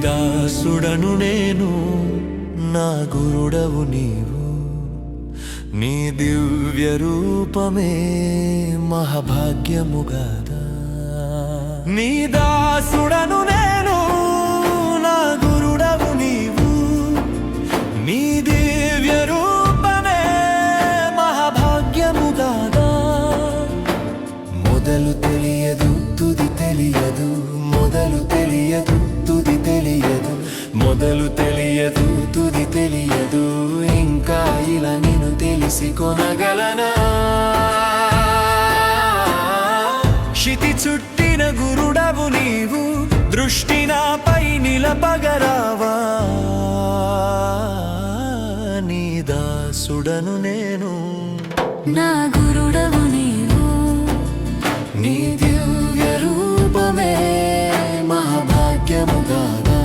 దాసుడను నేను నా గురుడవు నీవు నీ దివ్య రూపమే మహాభాగ్యముగాదా నీ దాసుడను నేను నా గురుడవు నీవు నీ దివ్య రూపమే మహాభాగ్యముగాదా మొదలు తెలియదు తుది తెలియదు మొదలు తెలియదు తుది తెలియదు మొదలు తెలియదు తుది తెలియదు ఇంకా ఇలా నేను తెలిసి కొనగలనా క్షితి చుట్టిన గురుడవు నీవు దృష్టి నాపై నిలపగరావా నీ దాసుడను నేను నా గురుడవు నీవు నీ దివ్య రూపమే మహాభాగ్యముగాదా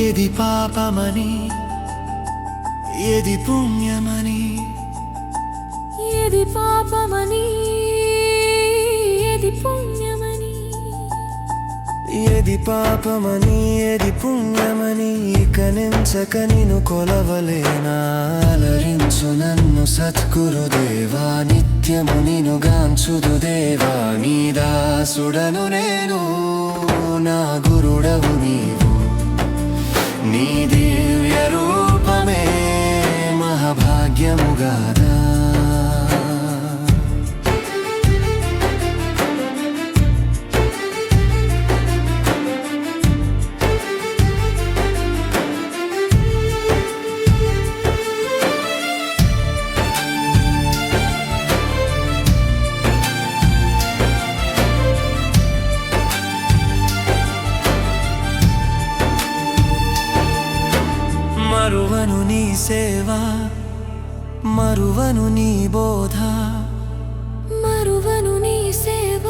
ఏది పాపమని ఏది పుణ్యమని ఏది పాపమని ఏది పుణ్యమని ఏది పాపమని ఏది పుణ్యమని ఇక నెంచక నిన్ను కొలవలేనా అలరించు నన్ను సద్గురుదేవా నిత్యము నిన్ను గాంచుదు దేవా నీ దాసుడను నేను నా గురుడవు నీవు నీ దివ్య రూపమే మహాభాగ్యముగాదా మరువను నీ సేవ మరువను నీ బోధ మరువను నీ సేవ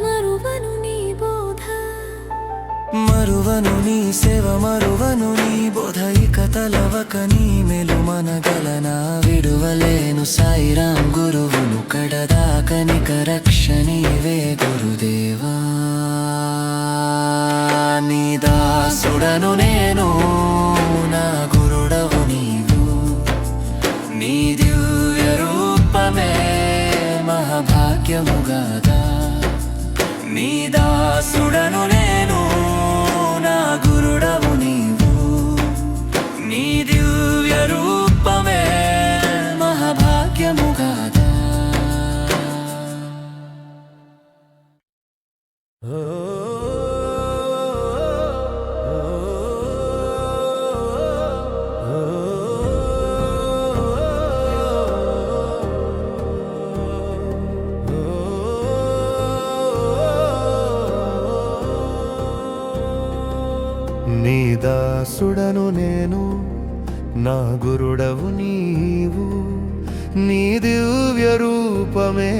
మరువను నీ బోధ మరువను నీ సేవ మరువను నీ బోధ ఇక తలవక నీ మెలు మనగలనా విడువలేను సాయిరాం గురువును కడదాకనిక రక్షణీవే గురుదేవా నీ దాసుడను నేను నా గురుడవు నీవు నీ దివ్య రూపమే మహాభాగ్యముగాదా నీ దాసుడను నేను నా గురుడవు నీవు నీ దివ్య రూపమే మహాభాగ్యముగాదా నీ దాసుడను నేను నా గురుడవు నీవు నీ దివ్య రూపమే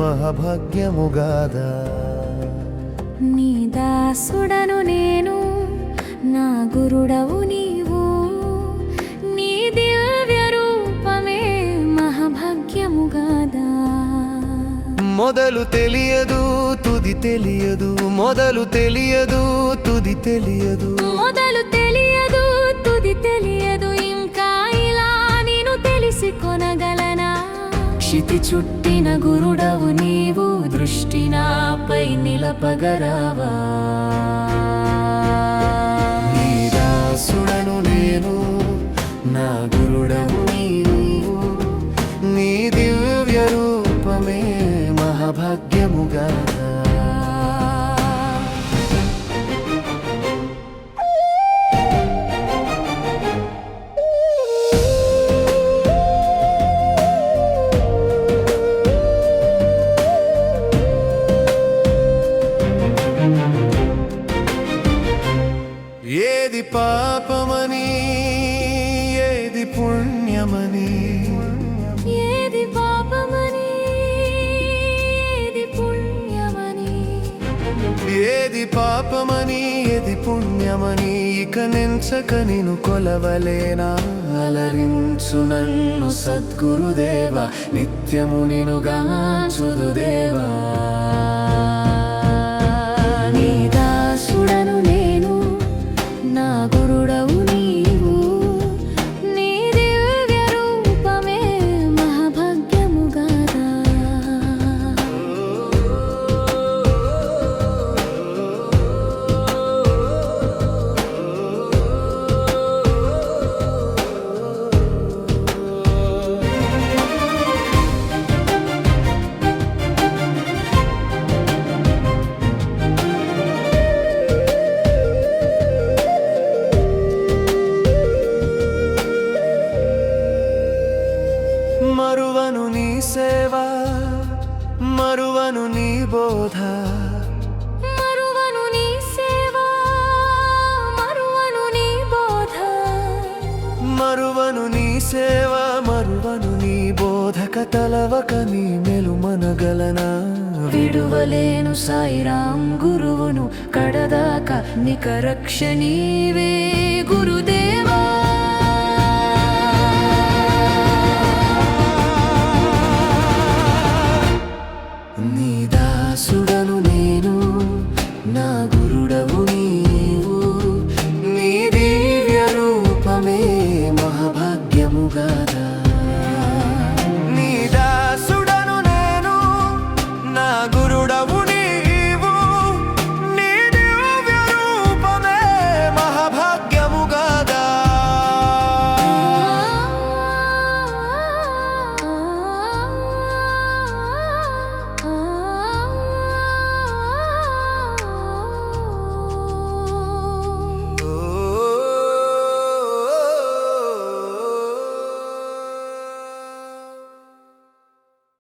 మహాభాగ్యముగాదా నీ దాసుడను నేను నా గురుడవు నీవు నీ దివ్య రూపమే మహాభాగ్యముగాదా మొదలు తెలియదు తుది తెలియదు మొదలు తెలియదు తుది తెలియదు మొదలు తెలియదు తుది తెలియదు ఇంకా ఇలా నేను తెలిసి కొనగలనా క్షితి చుట్టిన గురుడవు నీవు దృష్టి నాపై నిలపగరావా నీ దాసుడను నేను నా గురుడవు నీవు రూపమే మహాభాగ్యముగా ఏది పాపమని ఏది పుణ్యమని ఏది పాపమని ఏది పుణ్యమని ఏది పాపమని ఏది పుణ్యమని ఇక నెంచక నిన్ను కొలవలేనా అలరించు నన్ను సద్గురుదేవ నిత్యము నిన్ను గాంచుదుదేవా నీ దాసుడను నేను నా గురుడవు నీవు నీ దివ్య రూపమే మహాభాగ్యము గాదా మరువను నీ సేవ మరువను నీ బోధ మరువను నీ సేవ మరువను నీ బోధ మరువను నీ సేవ మరువను నీ బోధ కతలవక నీ మెలుమనగలనా విడువలేను సాయిరాం గురువును కడదాకా నిక రక్ష నీవే గురుదే